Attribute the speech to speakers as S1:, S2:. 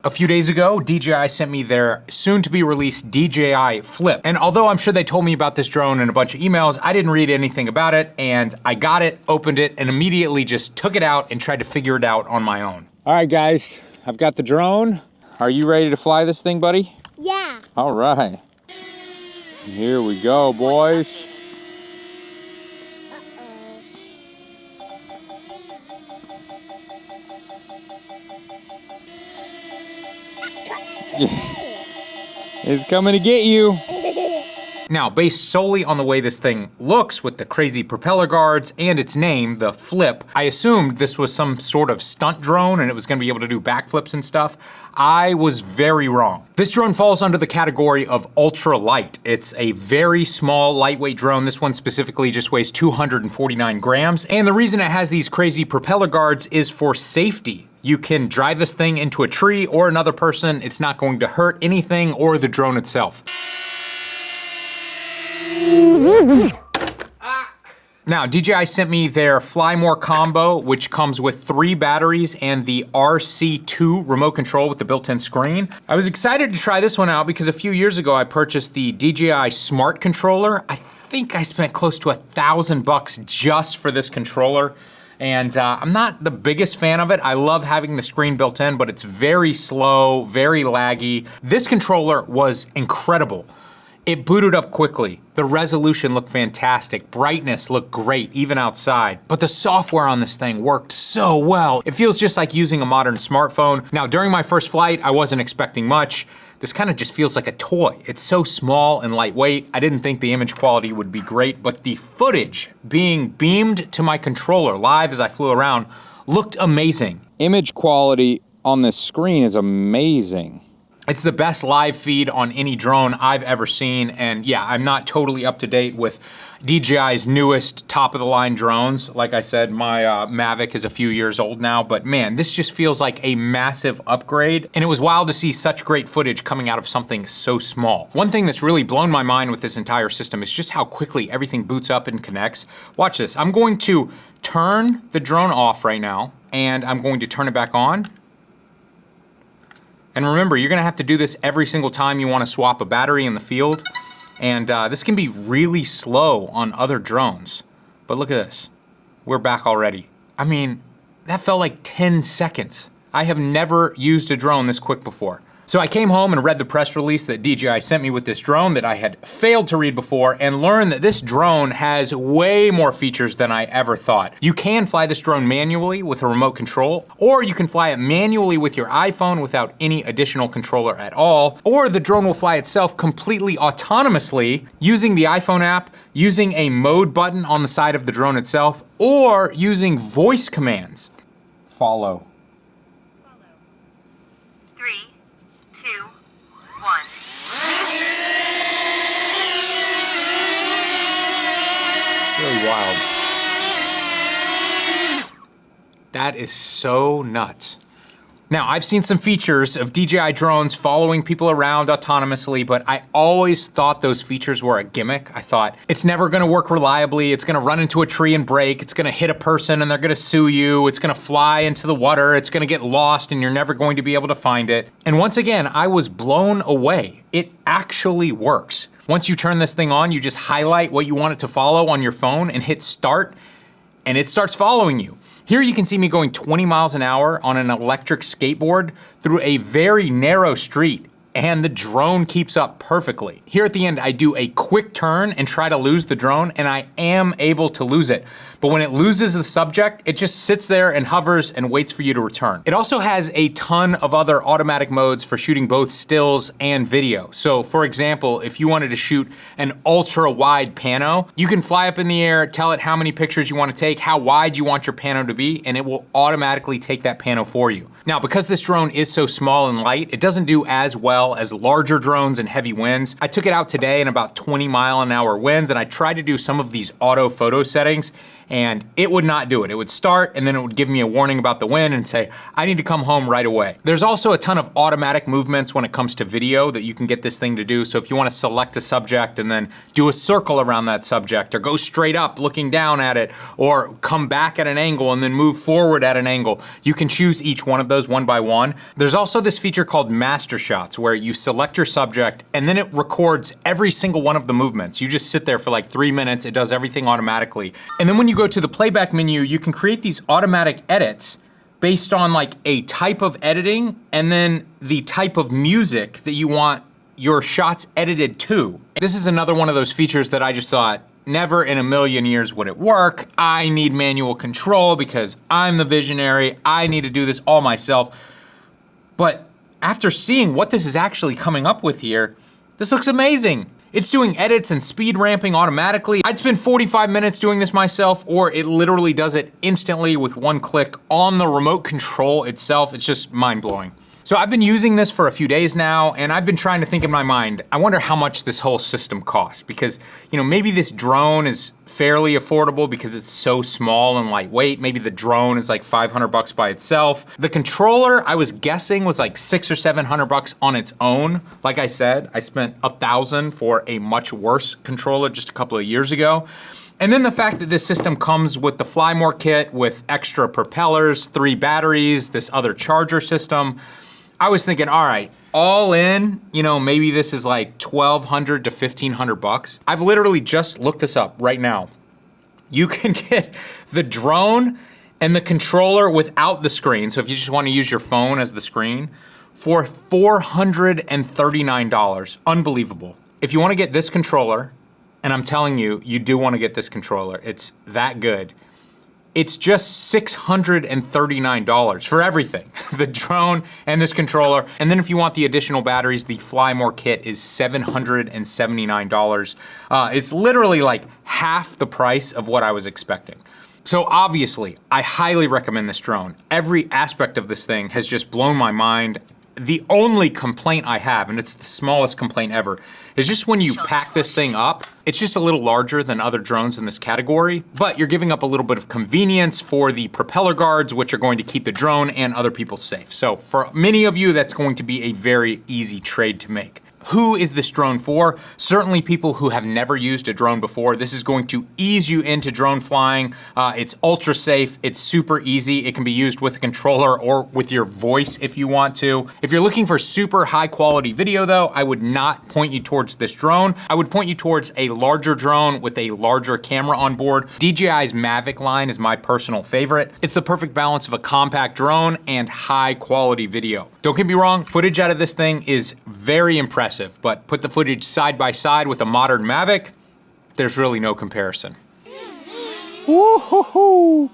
S1: A few days ago, DJI sent me their soon-to-be-released DJI Flip. And although I'm sure they told me about this drone in a bunch of emails, I didn't read anything about it, and I got it, opened it, and immediately just took it out and tried to figure it out on my own. All right, guys, I've got the drone. Are you ready to fly this thing, buddy?
S2: Yeah.
S1: All right. Here we go, boys. It's coming to get you. Now, based solely on the way this thing looks with the crazy propeller guards and its name, the Flip, I assumed this was some sort of stunt drone and it was gonna be able to do backflips and stuff. I was very wrong. This drone falls under the category of ultra light. It's a very small, lightweight drone. This one specifically just weighs 249 grams. And the reason it has these crazy propeller guards is for safety. You can drive this thing into a tree or another person. It's not going to hurt anything or the drone itself. Now, DJI sent me their Fly More combo, which comes with 3 batteries and the RC2 remote control with the built-in screen. I was excited to try this one out because a few years ago I purchased the DJI Smart Controller. I think I spent close to $1,000 just for this controller. And I'm not the biggest fan of it. I love having the screen built in, but it's very slow, very laggy. This controller was incredible. It booted up quickly. The resolution looked fantastic. Brightness looked great, even outside. But the software on this thing worked so well. It feels just like using a modern smartphone. Now, during my first flight, I wasn't expecting much. This kind of just feels like a toy. It's so small and lightweight. I didn't think the image quality would be great, but the footage being beamed to my controller live as I flew around looked amazing. Image quality on this screen is amazing. It's the best live feed on any drone I've ever seen, and yeah, I'm not totally up to date with DJI's newest top-of-the-line drones. Like I said, my Mavic is a few years old now, but man, this just feels like a massive upgrade, and it was wild to see such great footage coming out of something so small. One thing that's really blown my mind with this entire system is just how quickly everything boots up and connects. Watch this. I'm going to turn the drone off right now, and I'm going to turn it back on. And remember, you're gonna have to do this every single time you wanna swap a battery in the field. And this can be really slow on other drones. But look at this, we're back already. I mean, that felt like 10 seconds. I have never used a drone this quick before. So I came home and read the press release that DJI sent me with this drone that I had failed to read before and learned that this drone has way more features than I ever thought. You can fly this drone manually with a remote control, or you can fly it manually with your iPhone without any additional controller at all, or the drone will fly itself completely autonomously using the iPhone app, using a mode button on the side of the drone itself, or using voice commands. Follow.
S3: 3, 2, 1.
S1: Really wild. That is so nuts. Now, I've seen some features of DJI drones following people around autonomously, but I always thought those features were a gimmick. I thought, it's never gonna work reliably, it's gonna run into a tree and break, it's gonna hit a person and they're gonna sue you, it's gonna fly into the water, it's gonna get lost and you're never going to be able to find it. And once again, I was blown away. It actually works. Once you turn this thing on, you just highlight what you want it to follow on your phone and hit start, and it starts following you. Here you can see me going 20 miles an hour on an electric skateboard through a very narrow street, and the drone keeps up perfectly. Here at the end, I do a quick turn and try to lose the drone, and I am able to lose it. But when it loses the subject, it just sits there and hovers and waits for you to return. It also has a ton of other automatic modes for shooting both stills and video. So for example, if you wanted to shoot an ultra wide pano, you can fly up in the air, tell it how many pictures you want to take, how wide you want your pano to be, and it will automatically take that pano for you. Now, because this drone is so small and light, it doesn't do as well as larger drones and heavy winds. I took it out today in about 20 mile an hour winds, and I tried to do some of these auto photo settings, and it would not do it. It would start and then it would give me a warning about the wind and say, I need to come home right away. There's also a ton of automatic movements when it comes to video that you can get this thing to do. So if you want to select a subject and then do a circle around that subject, or go straight up looking down at it, or come back at an angle and then move forward at an angle, you can choose each one of those one by one. There's also this feature called Master Shots where you select your subject and then it records every single one of the movements. You just sit there for like 3 minutes, it does everything automatically. And then when you go to the playback menu, you can create these automatic edits based on like a type of editing and then the type of music that you want your shots edited to. This is another one of those features that I just thought, never in a million years would it work. I need manual control because I'm the visionary. I need to do this all myself. But after seeing what this is actually coming up with here, this looks amazing. It's doing edits and speed ramping automatically. I'd spend 45 minutes doing this myself, or it literally does it instantly with one click on the remote control itself. It's just mind-blowing. So I've been using this for a few days now, and I've been trying to think in my mind, I wonder how much this whole system costs, because, you know, maybe this drone is fairly affordable because it's so small and lightweight. Maybe the drone is like $500 by itself. The controller, I was guessing, was like $600 or $700 on its own. Like I said, I spent $1,000 for a much worse controller just a couple of years ago. And then the fact that this system comes with the Fly More kit with extra propellers, 3 batteries, this other charger system, I was thinking, all right, all in, you know, maybe this is like $1,200 to $1,500. I've literally just looked this up right now. You can get the drone and the controller without the screen. So if you just want to use your phone as the screen for $439. Unbelievable. If you want to get this controller, and I'm telling you, you do want to get this controller. It's that good. It's just $639 for everything. The drone and this controller. And then if you want the additional batteries, the Fly More kit is $779. It's literally like half the price of what I was expecting. So obviously, I highly recommend this drone. Every aspect of this thing has just blown my mind. The only complaint I have, and it's the smallest complaint ever, is just when you pack this thing up, it's just a little larger than other drones in this category, but you're giving up a little bit of convenience for the propeller guards, which are going to keep the drone and other people safe. So for many of you, that's going to be a very easy trade to make. Who is this drone for? Certainly people who have never used a drone before. This is going to ease you into drone flying. It's ultra safe, it's super easy. It can be used with a controller or with your voice if you want to. If you're looking for super high quality video though, I would not point you towards this drone. I would point you towards a larger drone with a larger camera on board. DJI's Mavic line is my personal favorite. It's the perfect balance of a compact drone and high quality video. Don't get me wrong, footage out of this thing is very impressive, but put the footage side by side with a modern Mavic, there's really no comparison. Woo-hoo-hoo.